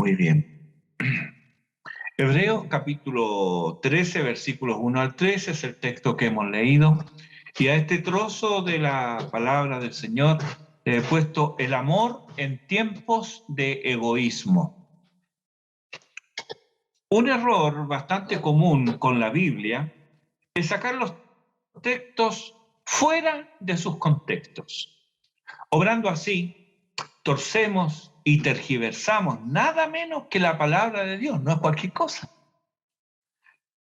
Muy bien. Hebreos capítulo 13, versículos 1 al 13 es el texto que hemos leído. Y a este trozo de la palabra del Señor le he puesto el amor en tiempos de egoísmo. Un error bastante común con la Biblia es sacar los textos fuera de sus contextos. Obrando así, torcemos y tergiversamos nada menos que la palabra de Dios, no es cualquier cosa.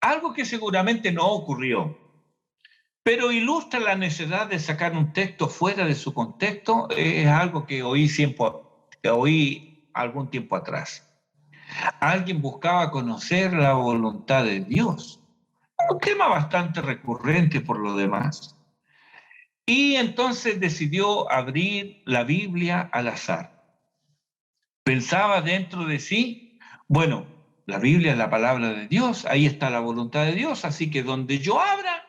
Algo que seguramente no ocurrió, pero ilustra la necesidad de sacar un texto fuera de su contexto, es algo que oí algún tiempo atrás. Alguien buscaba conocer la voluntad de Dios, un tema bastante recurrente por lo demás. Y entonces decidió abrir la Biblia al azar. Pensaba dentro de sí, bueno, la Biblia es la palabra de Dios, ahí está la voluntad de Dios, así que donde yo abra,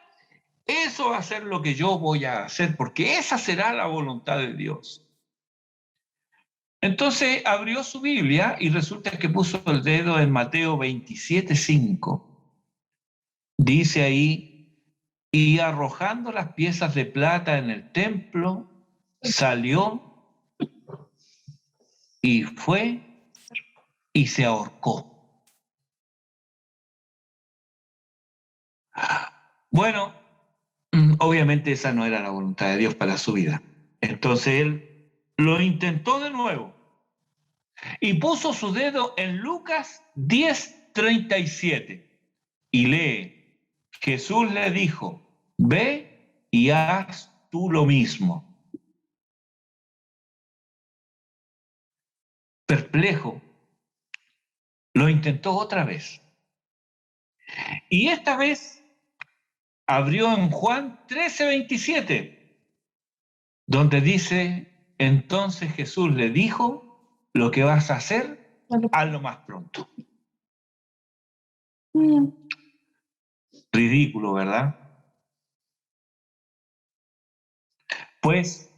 eso va a ser lo que yo voy a hacer, porque esa será la voluntad de Dios. Entonces abrió su Biblia y resulta que puso el dedo en Mateo 27:5. Dice ahí, y arrojando las piezas de plata en el templo, salió y fue y se ahorcó. Bueno, obviamente esa no era la voluntad de Dios para su vida. Entonces él lo intentó de nuevo y puso su dedo en Lucas 10:37 y lee, Jesús le dijo, ve y haz tú lo mismo. Perplejo, lo intentó otra vez. Y esta vez abrió en Juan 13:27, donde dice, entonces Jesús le dijo, lo que vas a hacer, hazlo más pronto. Ridículo, ¿verdad? Pues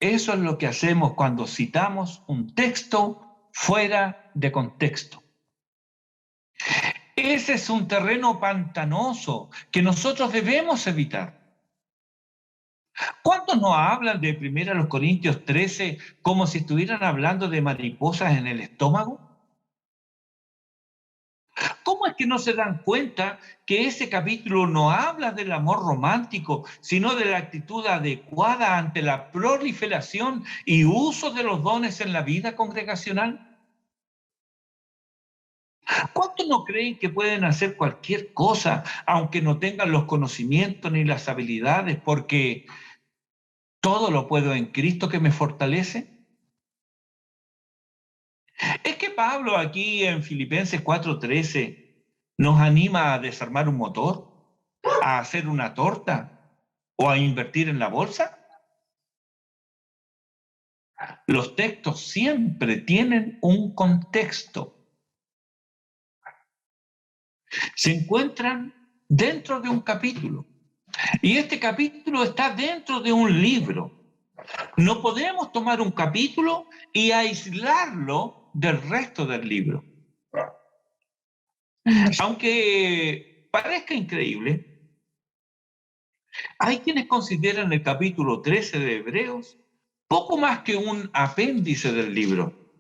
eso es lo que hacemos cuando citamos un texto fuera de contexto. Ese es un terreno pantanoso que nosotros debemos evitar. ¿Cuántos nos hablan de 1 Corintios 13 como si estuvieran hablando de mariposas en el estómago? ¿Cómo es que no se dan cuenta que ese capítulo no habla del amor romántico, sino de la actitud adecuada ante la proliferación y uso de los dones en la vida congregacional? ¿Cuántos no creen que pueden hacer cualquier cosa, aunque no tengan los conocimientos ni las habilidades, porque todo lo puedo en Cristo que me fortalece? Es que Pablo aquí en Filipenses 4:13 nos anima a desarmar un motor, a hacer una torta o a invertir en la bolsa. Los textos siempre tienen un contexto. Se encuentran dentro de un capítulo. Y este capítulo está dentro de un libro. No podemos tomar un capítulo y aislarlo del resto del libro. Aunque parezca increíble, hay quienes consideran el capítulo 13 de Hebreos poco más que un apéndice del libro,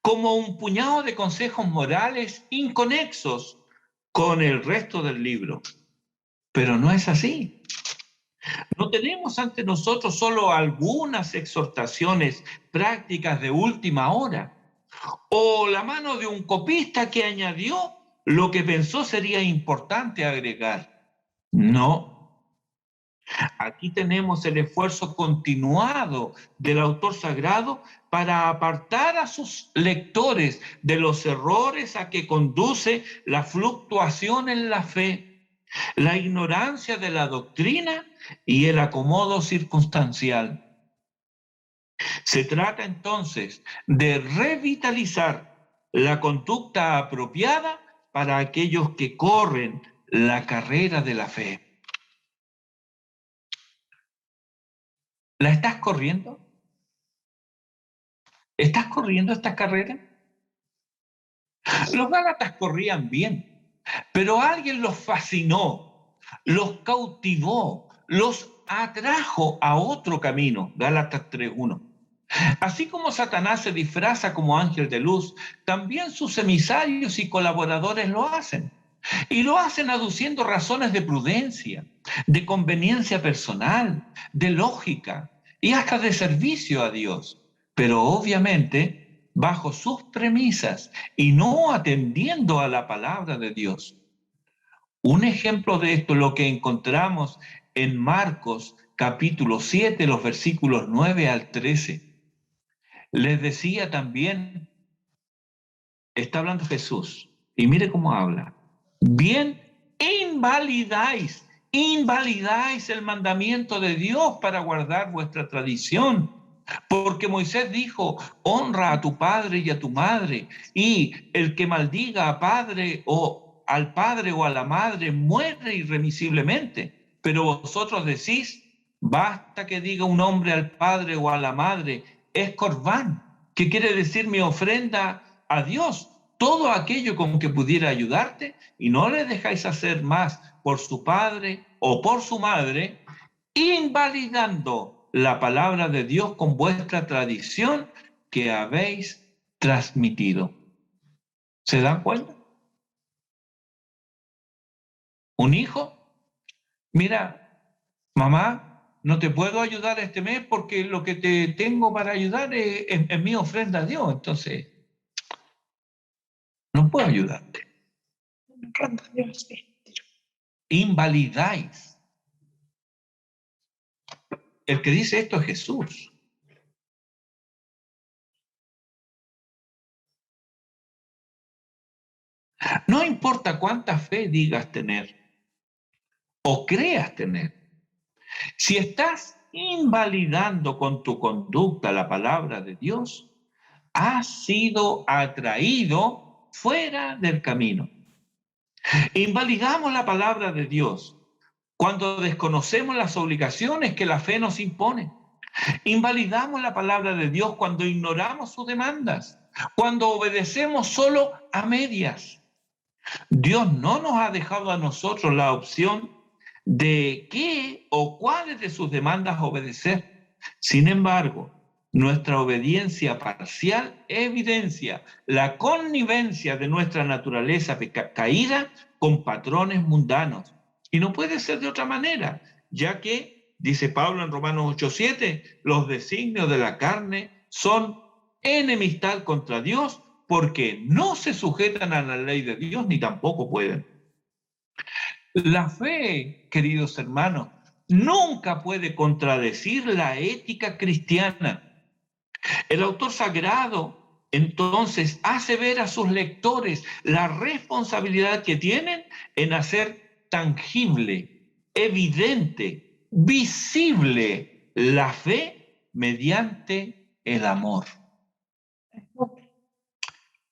como un puñado de consejos morales inconexos con el resto del libro. Pero no es así. No tenemos ante nosotros solo algunas exhortaciones prácticas de última hora o la mano de un copista que añadió lo que pensó sería importante agregar. No. Aquí tenemos el esfuerzo continuado del autor sagrado para apartar a sus lectores de los errores a que conduce la fluctuación en la fe, la ignorancia de la doctrina y el acomodo circunstancial. Se trata entonces de revitalizar la conducta apropiada para aquellos que corren la carrera de la fe. ¿La estás corriendo? ¿Estás corriendo esta carrera? Los Gálatas corrían bien, pero alguien los fascinó, los cautivó, los atrajo a otro camino. Gálatas 3:1. Así como Satanás se disfraza como ángel de luz, también sus emisarios y colaboradores lo hacen. Y lo hacen aduciendo razones de prudencia, de conveniencia personal, de lógica y hasta de servicio a Dios. Pero obviamente bajo sus premisas y no atendiendo a la palabra de Dios. Un ejemplo de esto es lo que encontramos en Marcos capítulo 7, los versículos 9 al 13. Les decía también, está hablando Jesús, y mire cómo habla. Bien, invalidáis el mandamiento de Dios para guardar vuestra tradición. Porque Moisés dijo, honra a tu padre y a tu madre, y el que maldiga a padre o al padre o a la madre muere irremisiblemente. Pero vosotros decís, basta que diga un hombre al padre o a la madre, es corbán, que quiere decir mi ofrenda a Dios, todo aquello con que pudiera ayudarte, y no le dejáis hacer más por su padre o por su madre, invalidando la palabra de Dios con vuestra tradición que habéis transmitido. ¿Se dan cuenta? Un hijo, mira, mamá, no te puedo ayudar este mes porque lo que te tengo para ayudar es mi ofrenda a Dios, entonces no puedo ayudarte. Invalidáis. El que dice esto es Jesús. No importa cuánta fe digas tener o creas tener. Si estás invalidando con tu conducta la palabra de Dios, has sido atraído fuera del camino. Invalidamos la palabra de Dios cuando desconocemos las obligaciones que la fe nos impone. Invalidamos la palabra de Dios cuando ignoramos sus demandas, cuando obedecemos solo a medias. Dios no nos ha dejado a nosotros la opción de qué o cuáles de sus demandas obedecer. Sin embargo, nuestra obediencia parcial evidencia la connivencia de nuestra naturaleza caída con patrones mundanos. Y no puede ser de otra manera, ya que, dice Pablo en Romanos 8:7, los designios de la carne son enemistad contra Dios porque no se sujetan a la ley de Dios ni tampoco pueden. La fe, queridos hermanos, nunca puede contradecir la ética cristiana. El autor sagrado, entonces, hace ver a sus lectores la responsabilidad que tienen en hacer tangible, evidente, visible la fe mediante el amor.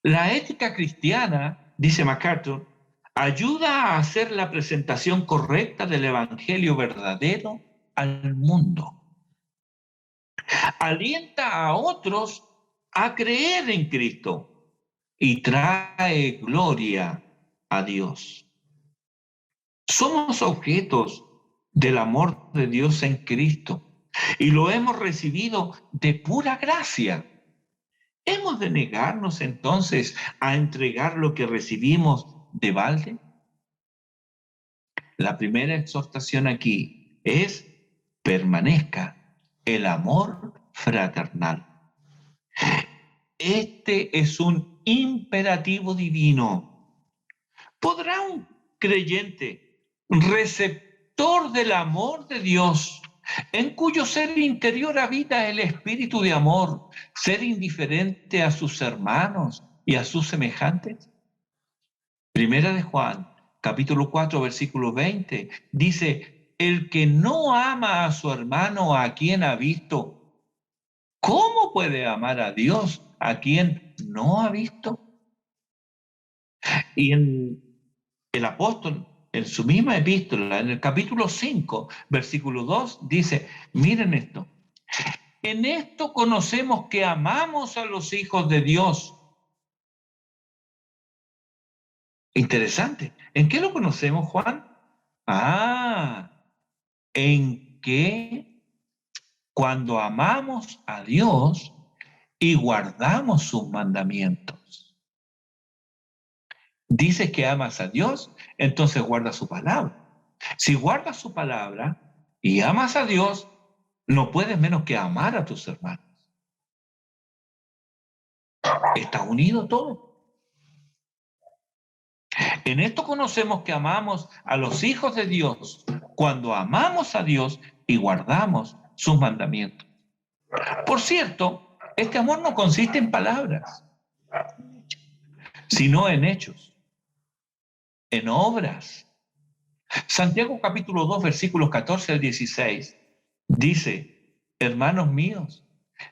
La ética cristiana, dice MacArthur, ayuda a hacer la presentación correcta del evangelio verdadero al mundo. Alienta a otros a creer en Cristo y trae gloria a Dios. Somos objetos del amor de Dios en Cristo y lo hemos recibido de pura gracia. ¿Hemos de negarnos entonces a entregar lo que recibimos de balde? La primera exhortación aquí es: permanezca el amor fraternal. Este es un imperativo divino. ¿Podrá un creyente, receptor del amor de Dios, en cuyo ser interior habita el espíritu de amor, ser indiferente a sus hermanos y a sus semejantes? Primera de Juan, capítulo 4, versículo 20, dice, el que no ama a su hermano a quien ha visto, ¿cómo puede amar a Dios a quien no ha visto? Y el apóstol, en su misma epístola, en el capítulo 5, versículo 2, dice, miren esto, en esto conocemos que amamos a los hijos de Dios Interesante. ¿En qué lo conocemos, Juan? En que cuando amamos a Dios y guardamos sus mandamientos. Dices que amas a Dios, entonces guarda su palabra. Si guardas su palabra y amas a Dios, no puedes menos que amar a tus hermanos. Está unido todo. En esto conocemos que amamos a los hijos de Dios cuando amamos a Dios y guardamos sus mandamientos. Por cierto, este amor no consiste en palabras, sino en hechos, en obras. Santiago capítulo 2, versículos 14 al 16, dice, hermanos míos,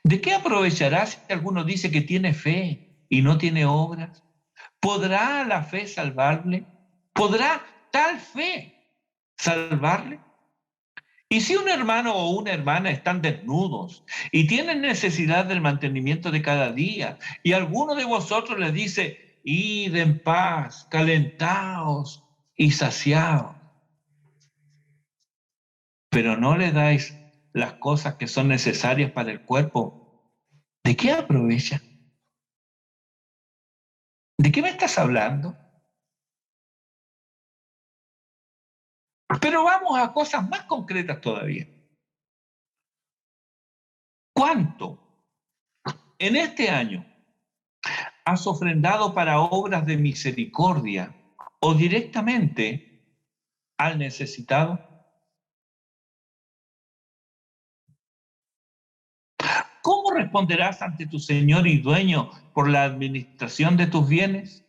¿de qué aprovechará si alguno dice que tiene fe y no tiene obras? ¿Podrá la fe salvarle? ¿Podrá tal fe salvarle? Y si un hermano o una hermana están desnudos y tienen necesidad del mantenimiento de cada día, y alguno de vosotros les dice, id en paz, calentaos y saciaos, pero no le dais las cosas que son necesarias para el cuerpo, ¿de qué aprovecha? ¿De qué me estás hablando? Pero vamos a cosas más concretas todavía. ¿Cuánto en este año has ofrendado para obras de misericordia o directamente al necesitado? ¿Cómo responderás ante tu Señor y Dueño por la administración de tus bienes?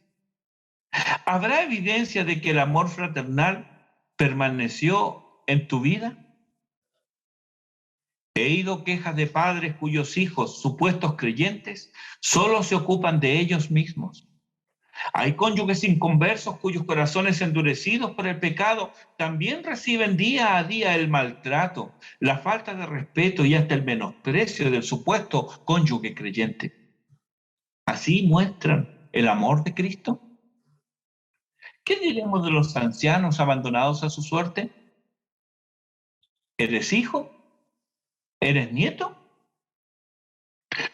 ¿Habrá evidencia de que el amor fraternal permaneció en tu vida? He oído quejas de padres cuyos hijos, supuestos creyentes, solo se ocupan de ellos mismos. Hay cónyuges inconversos cuyos corazones endurecidos por el pecado también reciben día a día el maltrato, la falta de respeto y hasta el menosprecio del supuesto cónyuge creyente. ¿Así muestran el amor de Cristo? ¿Qué diremos de los ancianos abandonados a su suerte? ¿Eres hijo? ¿Eres nieto?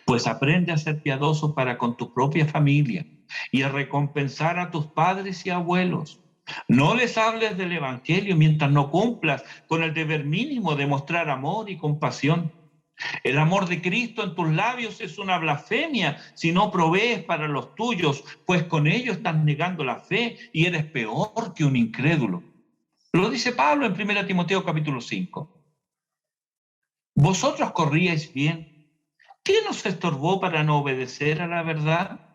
Pues aprende a ser piadoso para con tu propia familia y a recompensar a tus padres y abuelos. No les hables del Evangelio mientras no cumplas con el deber mínimo de mostrar amor y compasión. El amor de Cristo en tus labios es una blasfemia si no provees para los tuyos, pues con ello estás negando la fe y eres peor que un incrédulo. Lo dice Pablo en 1 Timoteo capítulo 5. Vosotros corríais bien. ¿Quién os estorbó para no obedecer a la verdad?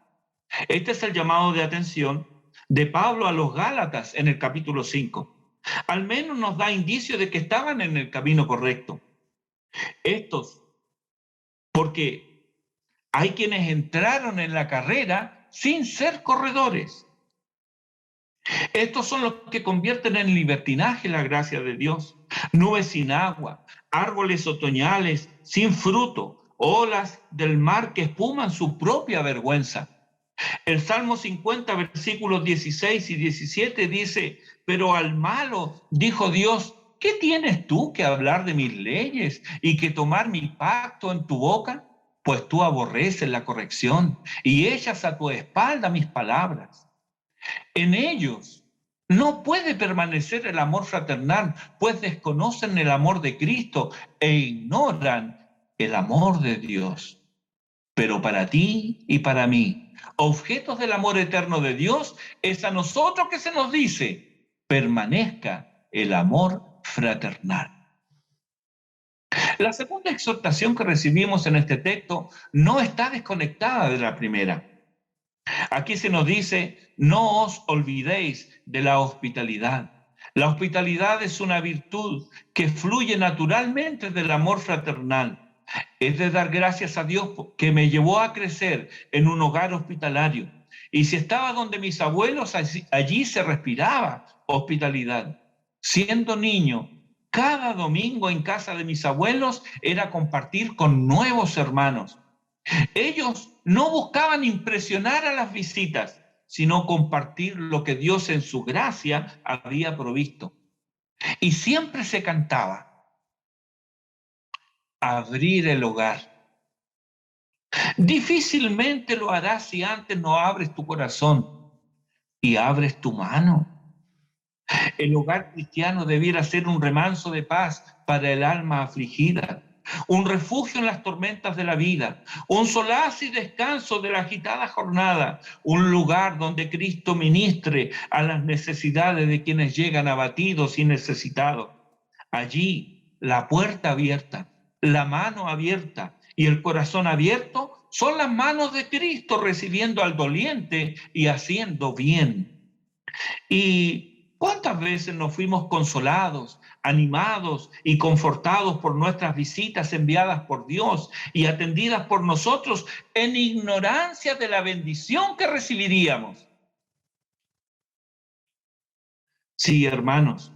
Este es el llamado de atención de Pablo a los Gálatas en el capítulo 5. Al menos nos da indicio de que estaban en el camino correcto. Estos, porque hay quienes entraron en la carrera sin ser corredores. Estos son los que convierten en libertinaje la gracia de Dios. Nubes sin agua, árboles otoñales sin fruto, olas del mar que espuman su propia vergüenza. El Salmo 50, versículos 16 y 17 dice, pero al malo dijo Dios, ¿qué tienes tú que hablar de mis leyes y que tomar mi pacto en tu boca? Pues tú aborreces la corrección y echas a tu espalda mis palabras. En ellos no puede permanecer el amor fraternal, pues desconocen el amor de Cristo e ignoran el amor de Dios. Pero para ti y para mí, objetos del amor eterno de Dios, es a nosotros que se nos dice, permanezca el amor fraternal. La segunda exhortación que recibimos en este texto no está desconectada de la primera. Aquí se nos dice, no os olvidéis de la hospitalidad. La hospitalidad es una virtud que fluye naturalmente del amor fraternal. Es de dar gracias a Dios que me llevó a crecer en un hogar hospitalario. Y si estaba donde mis abuelos, allí se respiraba hospitalidad. Siendo niño, cada domingo en casa de mis abuelos era compartir con nuevos hermanos. Ellos no buscaban impresionar a las visitas, sino compartir lo que Dios en su gracia había provisto. Y siempre se cantaba: abrir el hogar. Difícilmente lo harás si antes no abres tu corazón y abres tu mano. El hogar cristiano debiera ser un remanso de paz para el alma afligida, un refugio en las tormentas de la vida, un solaz y descanso de la agitada jornada, un lugar donde Cristo ministre a las necesidades de quienes llegan abatidos y necesitados. Allí, la puerta abierta, la mano abierta y el corazón abierto son las manos de Cristo recibiendo al doliente y haciendo bien. ¿Y cuántas veces nos fuimos consolados, animados y confortados por nuestras visitas enviadas por Dios y atendidas por nosotros en ignorancia de la bendición que recibiríamos? Sí, hermanos,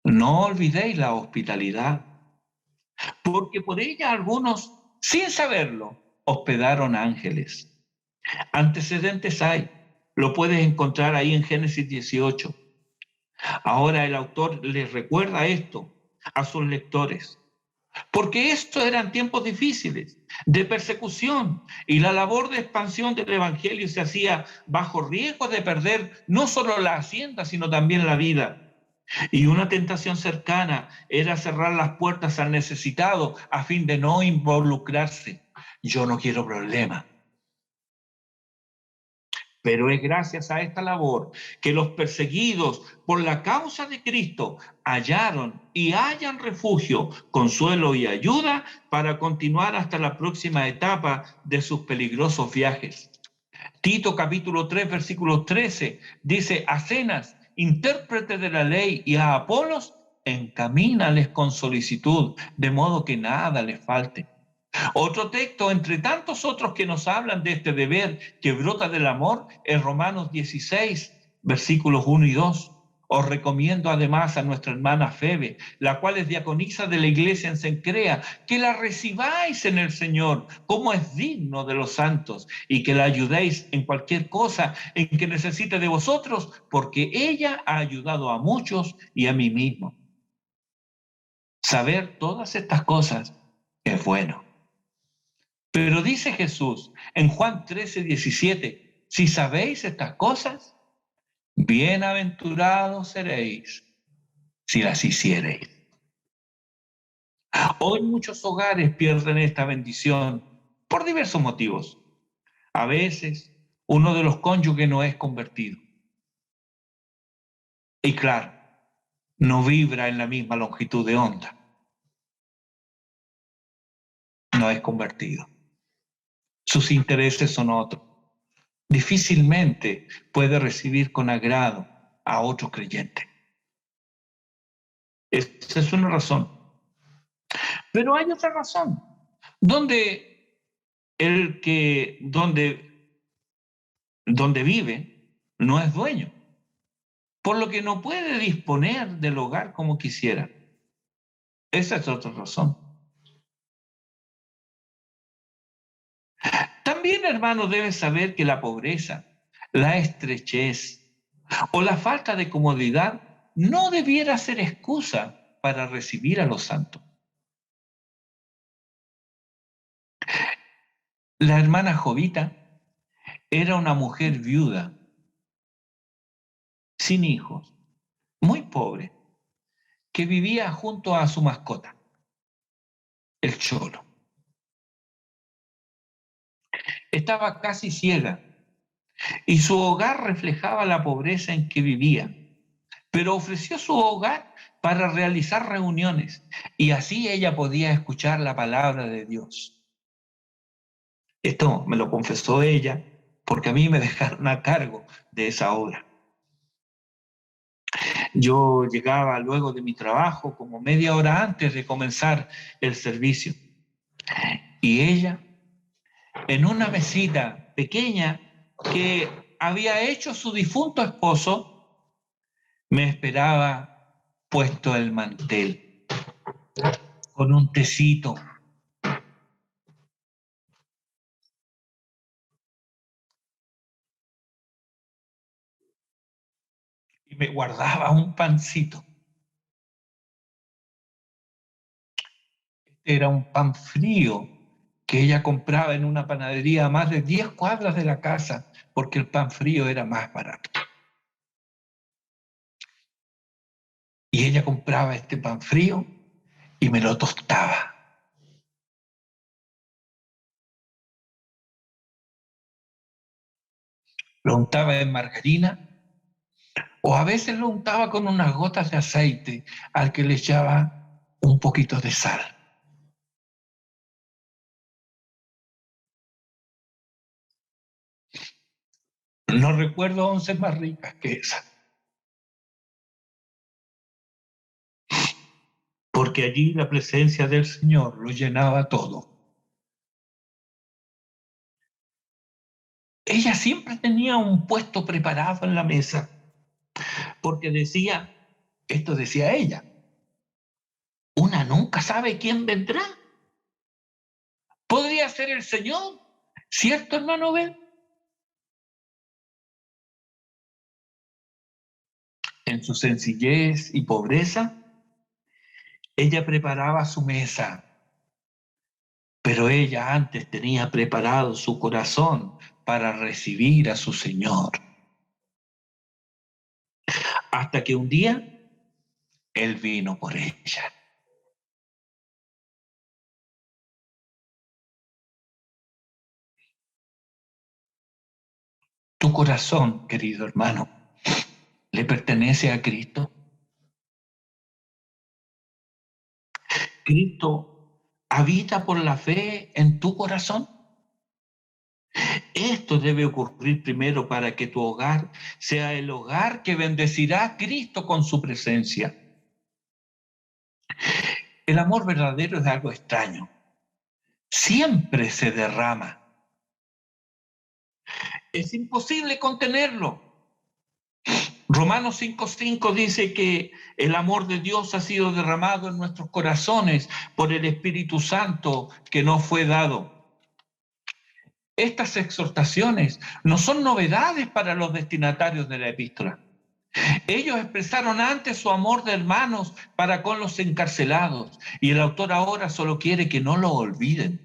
no olvidéis la hospitalidad, porque por ella algunos, sin saberlo, hospedaron ángeles. Antecedentes hay, lo puedes encontrar ahí en Génesis 18. Ahora el autor les recuerda esto a sus lectores, porque estos eran tiempos difíciles de persecución y la labor de expansión del evangelio se hacía bajo riesgo de perder no solo la hacienda, sino también la vida. Y una tentación cercana era cerrar las puertas al necesitado a fin de no involucrarse. Yo no quiero problemas. Pero es gracias a esta labor que los perseguidos por la causa de Cristo hallaron y hallan refugio, consuelo y ayuda para continuar hasta la próxima etapa de sus peligrosos viajes. Tito capítulo 3, versículo 13 dice: a Zenas, intérprete de la ley, y a Apolos, encamínales con solicitud, de modo que nada les falte. Otro texto, entre tantos otros que nos hablan de este deber que brota del amor, es Romanos 16, versículos 1 y 2. Os recomiendo además a nuestra hermana Febe, la cual es diaconisa de la iglesia en Cencrea, que la recibáis en el Señor, como es digno de los santos, y que la ayudéis en cualquier cosa en que necesite de vosotros, porque ella ha ayudado a muchos y a mí mismo. Saber todas estas cosas es bueno. Pero dice Jesús en Juan 13, 17, si sabéis estas cosas, bienaventurados seréis si las hiciereis. Hoy muchos hogares pierden esta bendición por diversos motivos. A veces uno de los cónyuges no es convertido. Y claro, no vibra en la misma longitud de onda. No es convertido. Sus intereses son otros. Difícilmente puede recibir con agrado a otro creyente. Esa es una razón. Pero hay otra razón, donde donde vive no es dueño, por lo que no puede disponer del hogar como quisiera. Esa es otra razón. También, hermano, debes saber que la pobreza, la estrechez o la falta de comodidad no debiera ser excusa para recibir a los santos. La hermana Jovita era una mujer viuda, sin hijos, muy pobre, que vivía junto a su mascota, el cholo. Estaba casi ciega y su hogar reflejaba la pobreza en que vivía, pero ofreció su hogar para realizar reuniones y así ella podía escuchar la palabra de Dios. Esto me lo confesó ella porque a mí me dejaron a cargo de esa obra. Yo llegaba luego de mi trabajo como media hora antes de comenzar el servicio y ella, en una mesita pequeña que había hecho su difunto esposo, me esperaba puesto el mantel con un tecito. me guardaba un pancito. Era un pan frío que ella compraba en una panadería a más de 10 cuadras de la casa, porque el pan frío era más barato. Y ella compraba este pan frío y me lo tostaba. Lo untaba en margarina o a veces lo untaba con unas gotas de aceite al que le echaba un poquito de sal. No recuerdo once más ricas que esa, porque allí la presencia del Señor lo llenaba todo. Ella siempre tenía un puesto preparado en la mesa, porque decía, esto decía ella, una nunca sabe quién vendrá. Podría ser el Señor, ¿cierto, hermano Ben? En su sencillez y pobreza, ella preparaba su mesa, pero ella antes tenía preparado su corazón para recibir a su Señor. Hasta que un día Él vino por ella. Tu corazón, querido hermano, le pertenece a Cristo. Cristo habita por la fe en tu corazón. Esto debe ocurrir primero para que tu hogar sea el hogar que bendecirá a Cristo con su presencia. El amor verdadero es algo extraño. Siempre se derrama. Es imposible contenerlo. Romanos 5:5 dice que el amor de Dios ha sido derramado en nuestros corazones por el Espíritu Santo que nos fue dado. Estas exhortaciones no son novedades para los destinatarios de la epístola. Ellos expresaron antes su amor de hermanos para con los encarcelados y el autor ahora solo quiere que no lo olviden.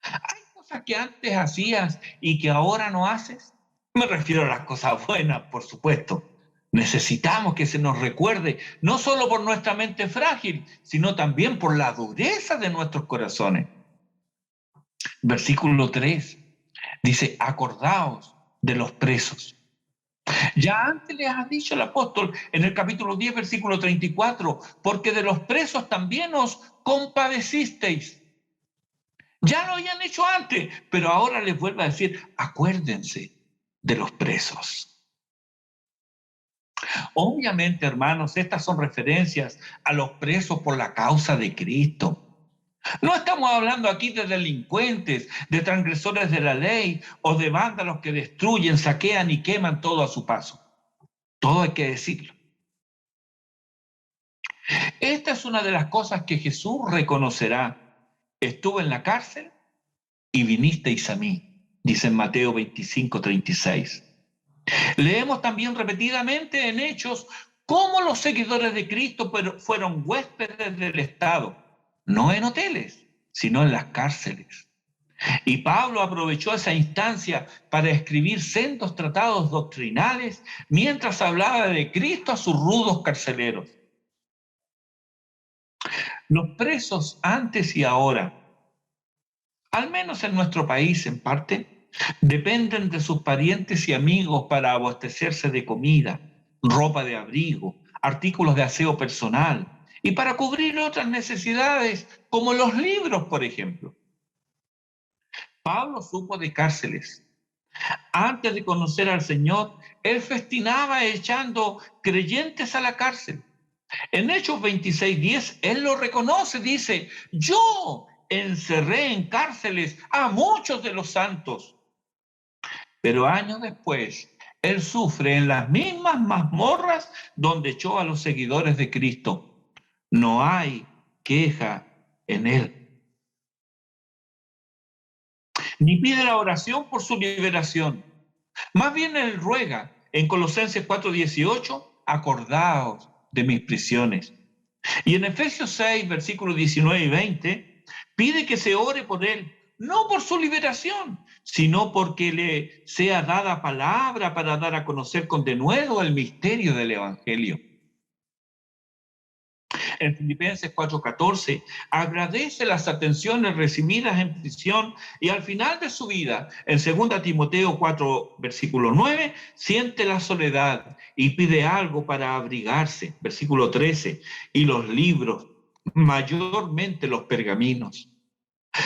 ¿Hay cosas que antes hacías y que ahora no haces? Me refiero a las cosas buenas, por supuesto. Necesitamos que se nos recuerde, no solo por nuestra mente frágil, sino también por la dureza de nuestros corazones. Versículo 3 dice, acordaos de los presos. Ya antes les ha dicho el apóstol en el capítulo 10, versículo 34, porque de los presos también os compadecisteis. Ya lo habían hecho antes, pero ahora les vuelve a decir, acuérdense de los presos. Obviamente, hermanos, estas son referencias a los presos por la causa de Cristo. No estamos hablando aquí de delincuentes, de transgresores de la ley o de vándalos que destruyen, saquean y queman todo a su paso. Todo hay que decirlo. Esta es una de las cosas que Jesús reconocerá. Estuve en la cárcel y vinisteis a mí, dice en Mateo 25:36. Leemos también repetidamente en Hechos cómo los seguidores de Cristo fueron huéspedes del Estado, no en hoteles, sino en las cárceles. Y Pablo aprovechó esa instancia para escribir sendos tratados doctrinales mientras hablaba de Cristo a sus rudos carceleros. Los presos antes y ahora, al menos en nuestro país en parte, dependen de sus parientes y amigos para abastecerse de comida, ropa de abrigo, artículos de aseo personal y para cubrir otras necesidades como los libros, por ejemplo. Pablo supo de cárceles. Antes de conocer al Señor, él festinaba echando creyentes a la cárcel. En Hechos 26:10, él lo reconoce, dice, yo encerré en cárceles a muchos de los santos. Pero años después, él sufre en las mismas mazmorras donde echó a los seguidores de Cristo. No hay queja en él. Ni pide la oración por su liberación. Más bien él ruega en Colosenses 4:18, acordaos de mis prisiones. Y en Efesios 6, versículos 19 y 20, pide que se ore por él, no por su liberación, sino porque le sea dada palabra para dar a conocer con denuedo el misterio del Evangelio. En Filipenses 4:14, agradece las atenciones recibidas en prisión y al final de su vida, en 2 Timoteo 4, versículo 9, siente la soledad y pide algo para abrigarse, versículo 13, y los libros, mayormente los pergaminos.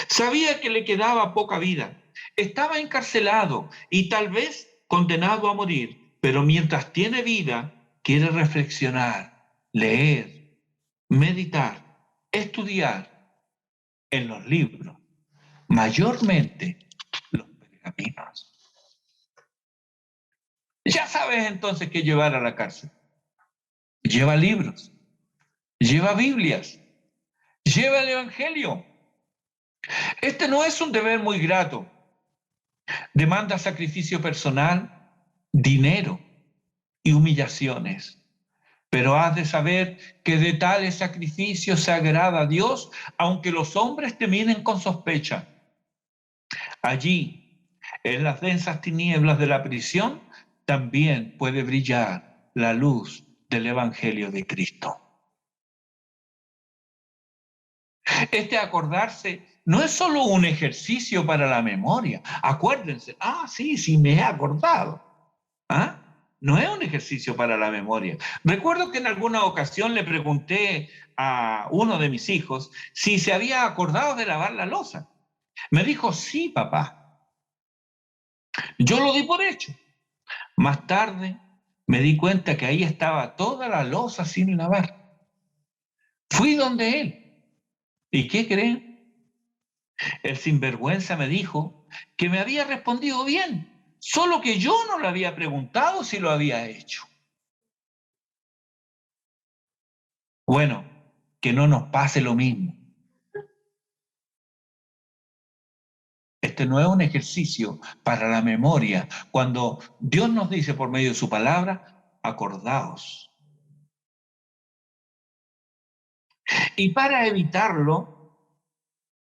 Sabía que le quedaba poca vida, estaba encarcelado y tal vez condenado a morir, pero mientras tiene vida, quiere reflexionar, leer, meditar, estudiar en los libros, mayormente los pergaminos. Ya sabes entonces qué llevar a la cárcel. Lleva libros, lleva Biblias, lleva el Evangelio. Este no es un deber muy grato. Demanda sacrificio personal, dinero y humillaciones. Pero has de saber que de tales sacrificios se agrada a Dios, aunque los hombres te miren con sospecha. Allí, en las densas tinieblas de la prisión, también puede brillar la luz del Evangelio de Cristo. Este acordarse no es solo un ejercicio para la memoria. Acuérdense, sí, me he acordado. No es un ejercicio para la memoria. Recuerdo que en alguna ocasión le pregunté a uno de mis hijos si se había acordado de lavar la loza. Me dijo, sí, papá. Yo lo di por hecho. Más tarde me di cuenta que ahí estaba toda la loza sin lavar. Fui donde él. ¿Y qué creen? El sinvergüenza me dijo que me había respondido bien, solo que yo no le había preguntado si lo había hecho. Bueno, que no nos pase lo mismo. Este no es un ejercicio para la memoria. Cuando Dios nos dice por medio de su palabra, acordaos. Y para evitarlo,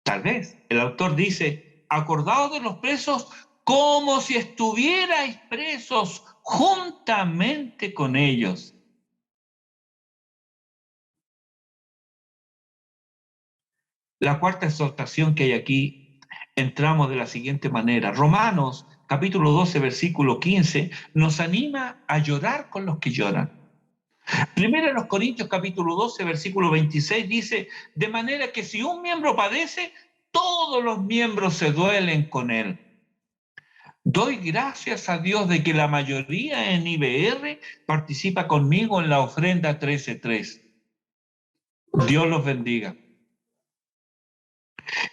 tal vez el autor dice, acordaos de los presos como si estuvierais presos juntamente con ellos. La cuarta exhortación que hay aquí, entramos de la siguiente manera. Romanos, capítulo 12, versículo 15, nos anima a llorar con los que lloran. Primero en los Corintios, capítulo 12, versículo 26, dice, de manera que si un miembro padece, todos los miembros se duelen con él. Doy gracias a Dios de que la mayoría en IBR participa conmigo en la ofrenda 13.3. Dios los bendiga.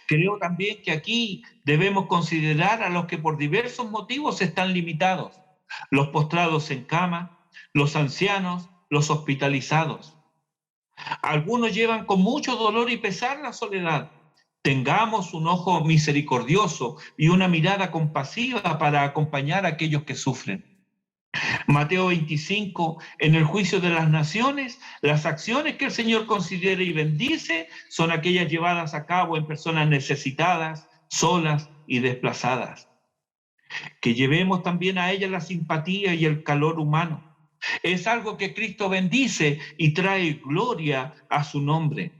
Creo también que aquí debemos considerar a los que por diversos motivos están limitados, los postrados en cama, los ancianos, los hospitalizados. Algunos llevan con mucho dolor y pesar la soledad. Tengamos un ojo misericordioso y una mirada compasiva para acompañar a aquellos que sufren. Mateo 25, en el juicio de las naciones, las acciones que el Señor considera y bendice son aquellas llevadas a cabo en personas necesitadas, solas y desplazadas. Que llevemos también a ellas la simpatía y el calor humano. Es algo que Cristo bendice y trae gloria a su nombre.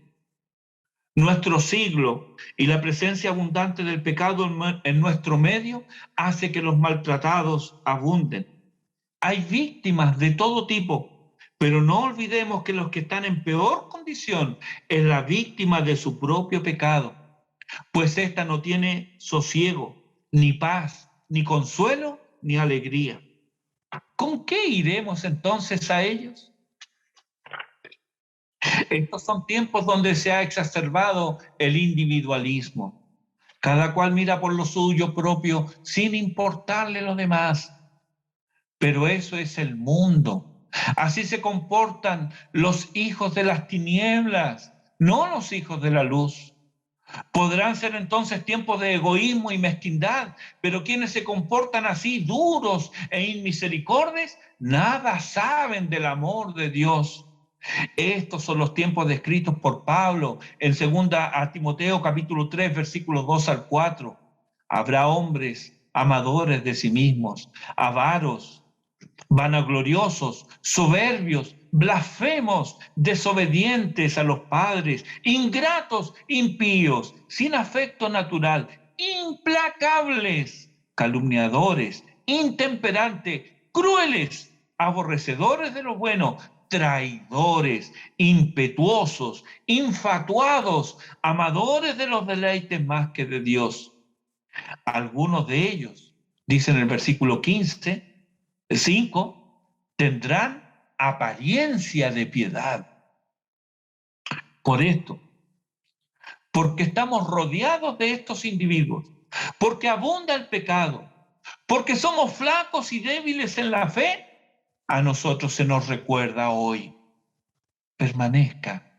Nuestro siglo y la presencia abundante del pecado en nuestro medio hace que los maltratados abunden. Hay víctimas de todo tipo, pero no olvidemos que los que están en peor condición es la víctima de su propio pecado, pues ésta no tiene sosiego, ni paz, ni consuelo, ni alegría. ¿Con qué iremos entonces a ellos? Estos son tiempos donde se ha exacerbado el individualismo. Cada cual mira por lo suyo propio sin importarle lo demás. Pero eso es el mundo. Así se comportan los hijos de las tinieblas, no los hijos de la luz. Podrán ser entonces tiempos de egoísmo y mezquindad, pero quienes se comportan así, duros e inmisericordios, nada saben del amor de Dios. Estos son los tiempos descritos por Pablo en 2 Timoteo capítulo 3, versículos 2 al 4. Habrá hombres amadores de sí mismos, avaros, vanagloriosos, soberbios, blasfemos, desobedientes a los padres, ingratos, impíos, sin afecto natural, implacables, calumniadores, intemperantes, crueles, aborrecedores de lo bueno, traidores, impetuosos, infatuados, amadores de los deleites más que de Dios. Algunos de ellos, dice en el versículo 15, 5, tendrán apariencia de piedad. Por esto, porque estamos rodeados de estos individuos, porque abunda el pecado, porque somos flacos y débiles en la fe, a nosotros se nos recuerda hoy, permanezca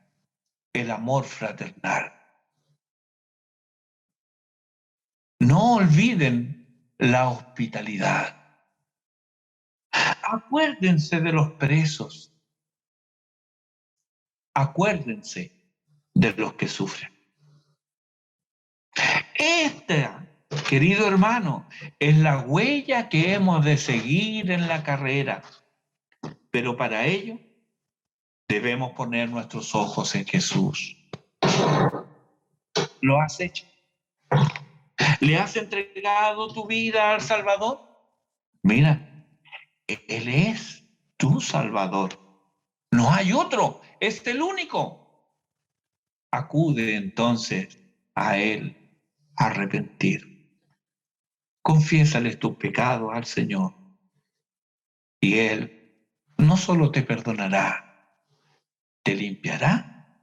el amor fraternal. No olviden la hospitalidad. Acuérdense de los presos. Acuérdense de los que sufren. Esta, querido hermano, es la huella que hemos de seguir en la carrera. Pero para ello debemos poner nuestros ojos en Jesús. ¿Lo has hecho? ¿Le has entregado tu vida al Salvador? Mira, Él es tu Salvador. No hay otro, es el único. Acude entonces a Él a arrepentir. Confiésales tus pecados al Señor y Él no solo te perdonará, te limpiará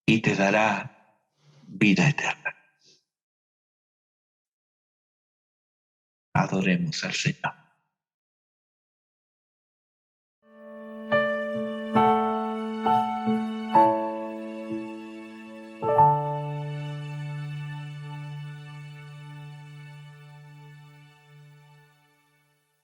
y te dará vida eterna. Adoremos al Señor.